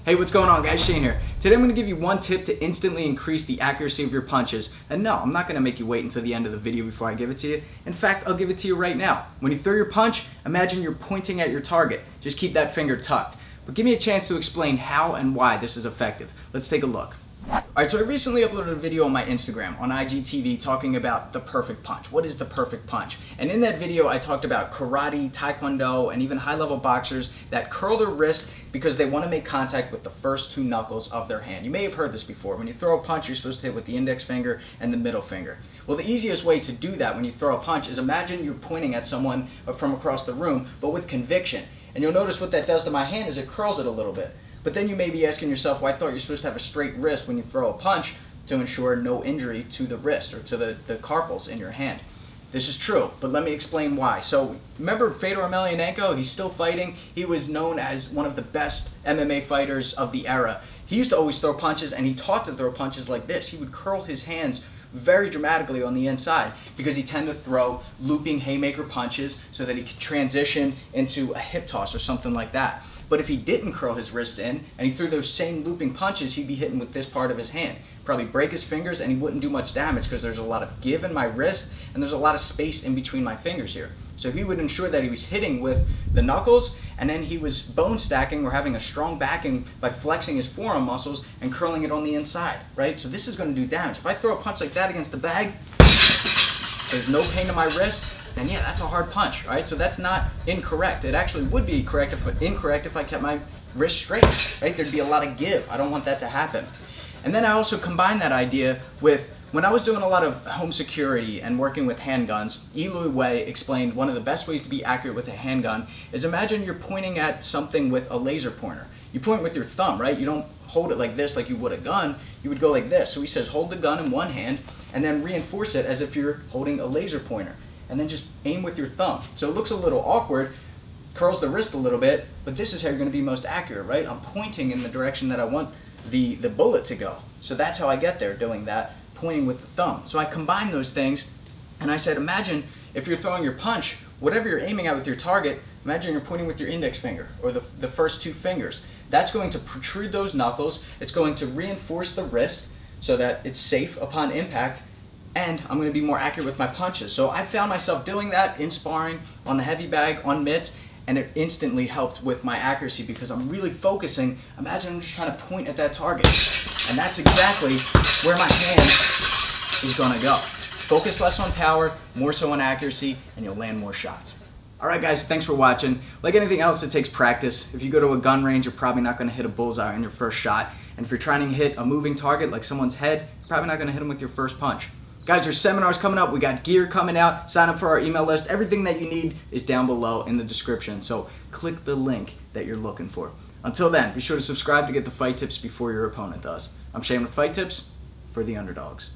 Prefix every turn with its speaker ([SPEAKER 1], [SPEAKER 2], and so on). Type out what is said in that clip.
[SPEAKER 1] Hey, what's going on, guys? Shane here. Today I'm going to give you one tip to instantly increase the accuracy of your punches. And no, I'm not going to make you wait until the end of the video before I give it to you. In fact, I'll give it to you right now. When you throw your punch, imagine you're pointing at your target. Just keep that finger tucked. But give me a chance to explain how and why this is effective. Let's take a look. Alright, so I recently uploaded a video on my Instagram, on IGTV, talking about the perfect punch. What is the perfect punch? And in that video, I talked about karate, taekwondo, and even high-level boxers that curl their wrist because they want to make contact with the first two knuckles of their hand. You may have heard this before. When you throw a punch, you're supposed to hit with the index finger and the middle finger. Well, the easiest way to do that when you throw a punch is imagine you're pointing at someone from across the room, but with conviction. And you'll notice what that does to my hand is it curls it a little bit. But then you may be asking yourself, well, I thought you're supposed to have a straight wrist when you throw a punch to ensure no injury to the wrist or to the carpals in your hand. This is true, but let me explain why. So remember Fedor Emelianenko? He's still fighting. He was known as one of the best MMA fighters of the era. He used to always throw punches, and he taught to throw punches like this. He would curl his hands very dramatically on the inside because he tended to throw looping haymaker punches so that he could transition into a hip toss or something like that. But if he didn't curl his wrist in and he threw those same looping punches, he'd be hitting with this part of his hand. Probably break his fingers and he wouldn't do much damage because there's a lot of give in my wrist and there's a lot of space in between my fingers here. So he would ensure that he was hitting with the knuckles and then he was bone stacking or having a strong backing by flexing his forearm muscles and curling it on the inside, right? So this is going to do damage. If I throw a punch like that against the bag, there's no pain to my wrist, then yeah, that's a hard punch, right? So that's not incorrect. It actually would be incorrect if I kept my wrist straight, right? There'd be a lot of give. I don't want that to happen. And then I also combine that idea with, when I was doing a lot of home security and working with handguns, Louis Wei explained one of the best ways to be accurate with a handgun is imagine you're pointing at something with a laser pointer. You point with your thumb, right? You don't hold it like this like you would a gun. You would go like this. So he says hold the gun in one hand and then reinforce it as if you're holding a laser pointer. And then just aim with your thumb. So it looks a little awkward, curls the wrist a little bit, but this is how you're going to be most accurate, right? I'm pointing in the direction that I want the bullet to go. So that's how I get there, doing that, pointing with the thumb. So I combine those things, and I said, imagine if you're throwing your punch, whatever you're aiming at with your target, imagine you're pointing with your index finger, or the first two fingers. That's going to protrude those knuckles, it's going to reinforce the wrist so that it's safe upon impact, and I'm going to be more accurate with my punches. So I found myself doing that in sparring, on the heavy bag, on mitts, and it instantly helped with my accuracy because I'm really focusing. Imagine I'm just trying to point at that target. And that's exactly where my hand is going to go. Focus less on power, more so on accuracy, and you'll land more shots. Alright guys, thanks for watching. Like anything else, it takes practice. If you go to a gun range, you're probably not going to hit a bullseye on your first shot. And if you're trying to hit a moving target like someone's head, you're probably not going to hit them with your first punch. Guys, there's seminars coming up. We got gear coming out. Sign up for our email list. Everything that you need is down below in the description. So click the link that you're looking for. Until then, be sure to subscribe to get the fight tips before your opponent does. I'm Shane with Fight Tips for the underdogs.